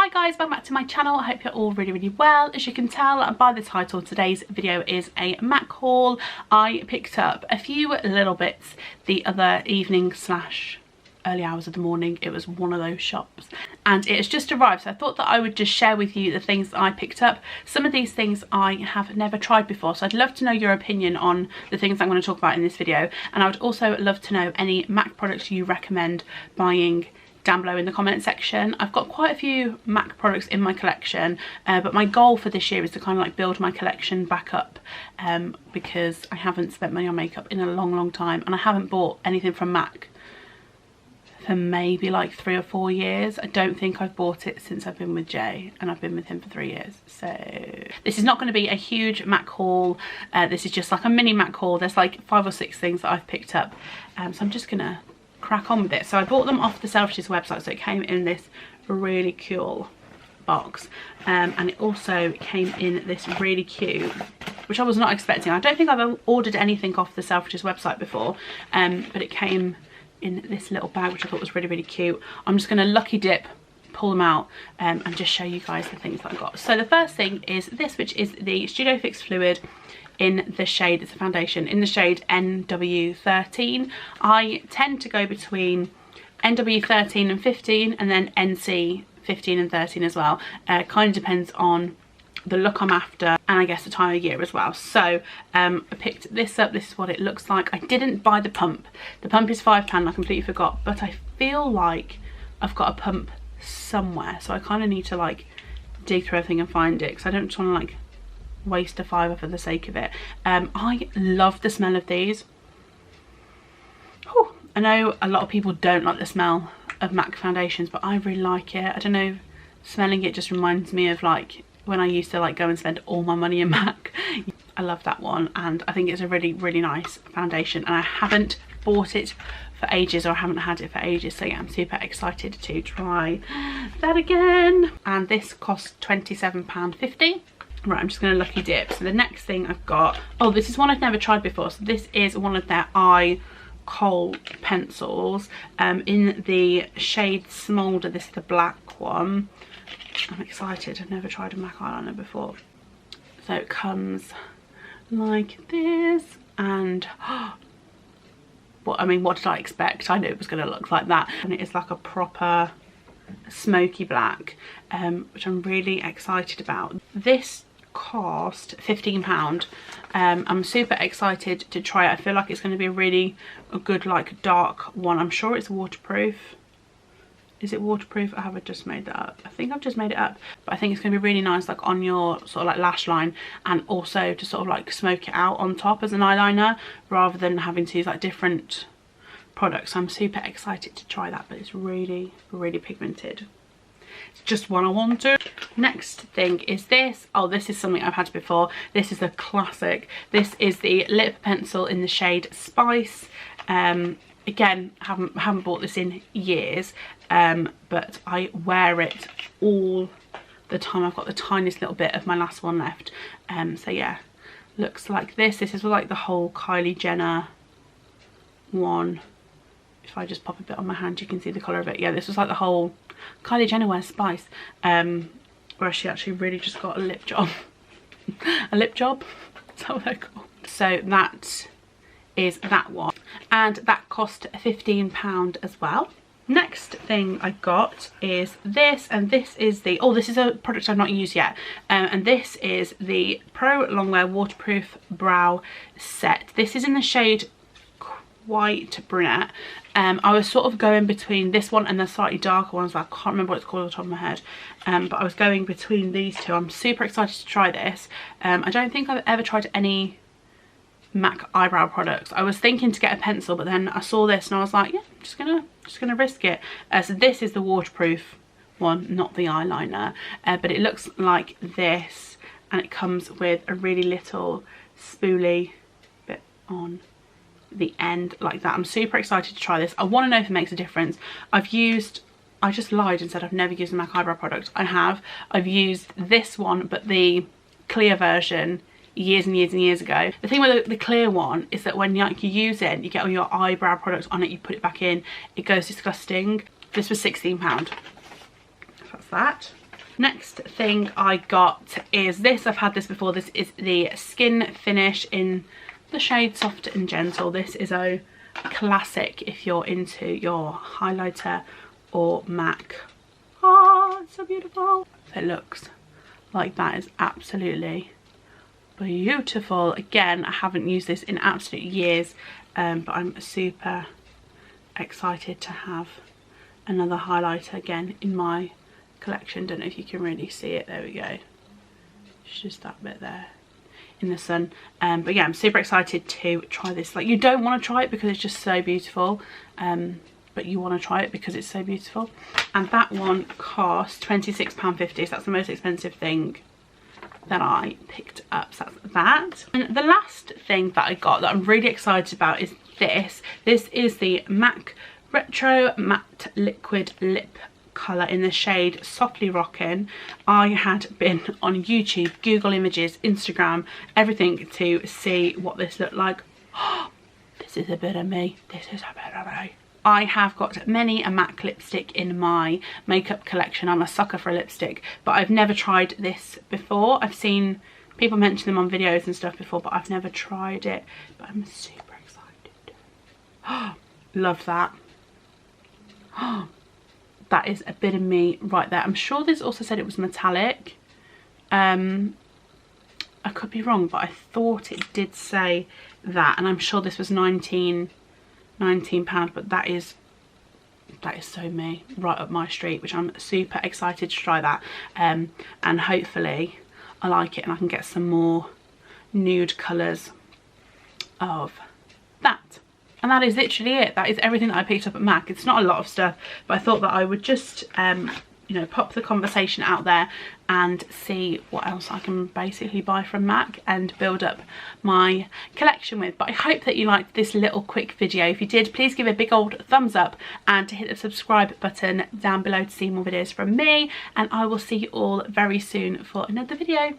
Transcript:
Hi guys, welcome back to my channel. I hope you're all really well. As you can tell by the title, today's video is a MAC haul. I picked up a few little bits the other evening slash early hours of the morning. It was one of those shops and it has just arrived, so I thought that I would just share with you the things that I picked up. Some of these things I have never tried before, so I'd love to know your opinion on the things I'm going to talk about in this video, and I would also love to know any MAC products you recommend buying down below in the comment section. I've got quite a few MAC products in my collection, but my goal for this year is to kind of like build my collection back up, because I haven't spent money on makeup in a long time, and I haven't bought anything from MAC for maybe like 3 or 4 years. I don't think I've bought it since I've been with Jay, and I've been with him for 3 years. So this is not going to be a huge MAC haul. This is just like a mini MAC haul. There's like 5 or 6 things that I've picked up, so I'm just gonna crack on with it. So I bought them off the Selfridges website, so it came in this really cool box, and it also came in this really cute, which I was not expecting. I don't think I've ordered anything off the Selfridges website before, but it came in this little bag, which I thought was really cute. I'm just going to lucky dip, pull them out, and just show you guys the things that I got. So the first thing is this, which is the Studio Fix Fluid in the shade, it's a foundation in the shade NW13. I tend to go between NW13 and 15, and then NC 15 and 13 as well. Kind of depends on the look I'm after, and I guess the time of year as well. So I picked this up. This is what it looks like. I didn't buy the pump. The pump is £5, I completely forgot, but I feel like I've got a pump somewhere, so I kind of need to like dig through everything and find it, because I don't just want to like waste a £5 for the sake of it. I love the smell of these. Whew. I know a lot of people don't like the smell of MAC foundations, but I really like it. I don't know, smelling it just reminds me of like when I used to like go and spend all my money in MAC. I love that one, and I think it's a really nice foundation, and I haven't bought it for ages, or I haven't had it for ages, so yeah, I'm super excited to try that again. And this cost £27.50. Right, I'm just going to lucky dip. So the next thing I've got, oh, this is one I've never tried before. So this is one of their eye kohl pencils, in the shade Smolder. This is the black one. I'm excited. I've never tried a MAC eyeliner before. So it comes like this, and well, I mean, what did I expect? I knew it was going to look like that, and it is like a proper smoky black, which I'm really excited about. This cost £15. I'm super excited to try it. I feel like it's going to be a good like dark one. I'm sure it's waterproof. Is it waterproof? I haven't just made that up. I think I've just made it up, but I think it's going to be really nice like on your sort of like lash line, and also to sort of like smoke it out on top as an eyeliner, rather than having to use like different products. I'm super excited to try that, but it's really pigmented. It's just what I wanted. Next thing is this. Oh, this is something I've had before. This is a classic. This is the lip pencil in the shade Spice. Again, haven't bought this in years, but I wear it all the time. I've got the tiniest little bit of my last one left. So yeah, looks like this. This is like the whole Kylie Jenner one. If I just pop a bit on my hand, you can see the colour of it. Yeah, this was like the whole Kylie Jenner wears Spice, where she actually really just got a lip job. A lip job? Is that what they're called? So that is that one, and that cost £15 as well. Next thing I got is this, and this is the, oh, this is a product I've not used yet, and this is the Pro Longwear Waterproof Brow Set. This is in the shade White Brunette. I was sort of going between this one and the slightly darker ones. I can't remember what it's called off the top of my head, but I was going between these two. I'm super excited to try this. I don't think I've ever tried any MAC eyebrow products. I was thinking to get a pencil, but then I saw this and I was like, yeah, I'm just gonna risk it. So this is the waterproof one, not the eyeliner, but it looks like this, and it comes with a really little spoolie bit on the end like that. I'm super excited to try this. I want to know if it makes a difference. I just lied and said I've never used a MAC eyebrow product. I have. I've used this one, but the clear version years and years ago. The thing with the clear one is that when you use it, you get all your eyebrow products on it, you put it back in, it goes disgusting. This was £16. That's that. Next thing I got is this. I've had this before. This is the Skin Finish in the shade Soft and Gentle. This is a classic if you're into your highlighter or MAC. Oh, it's so beautiful. It looks like that. Is absolutely beautiful. Again, I haven't used this in absolute years, but I'm super excited to have another highlighter again in my collection. Don't know if you can really see it. There we go. It's just that bit there in the sun. But yeah, I'm super excited to try this. Like, you don't want to try it because it's just so beautiful, but you want to try it because it's so beautiful. And that one cost £26.50, so that's the most expensive thing that I picked up. So that's that. And the last thing that I got that I'm really excited about is this. This is the MAC Retro Matte Liquid Lip colour in the shade Softly Rockin'. I had been on YouTube, Google Images, Instagram, everything to see what this looked like. Oh, this is a bit of me. This is a bit of me. I have got many a MAC lipstick in my makeup collection. I'm a sucker for a lipstick, but I've never tried this before. I've seen people mention them on videos and stuff before, but I've never tried it. But I'm super excited. Oh, love that. Oh, that is a bit of me right there. I'm sure this also said it was metallic. I could be wrong, but I thought it did say that, and I'm sure this was £19, but that is so me, right up my street, which I'm super excited to try that. And hopefully I like it and I can get some more nude colours of that. And that is literally it. That is everything that I picked up at MAC. It's not a lot of stuff, but I thought that I would just you know, pop the conversation out there and see what else I can basically buy from MAC and build up my collection with. But I hope that you liked this little quick video. If you did, please give a big old thumbs up and to hit the subscribe button down below to see more videos from me, and I will see you all very soon for another video.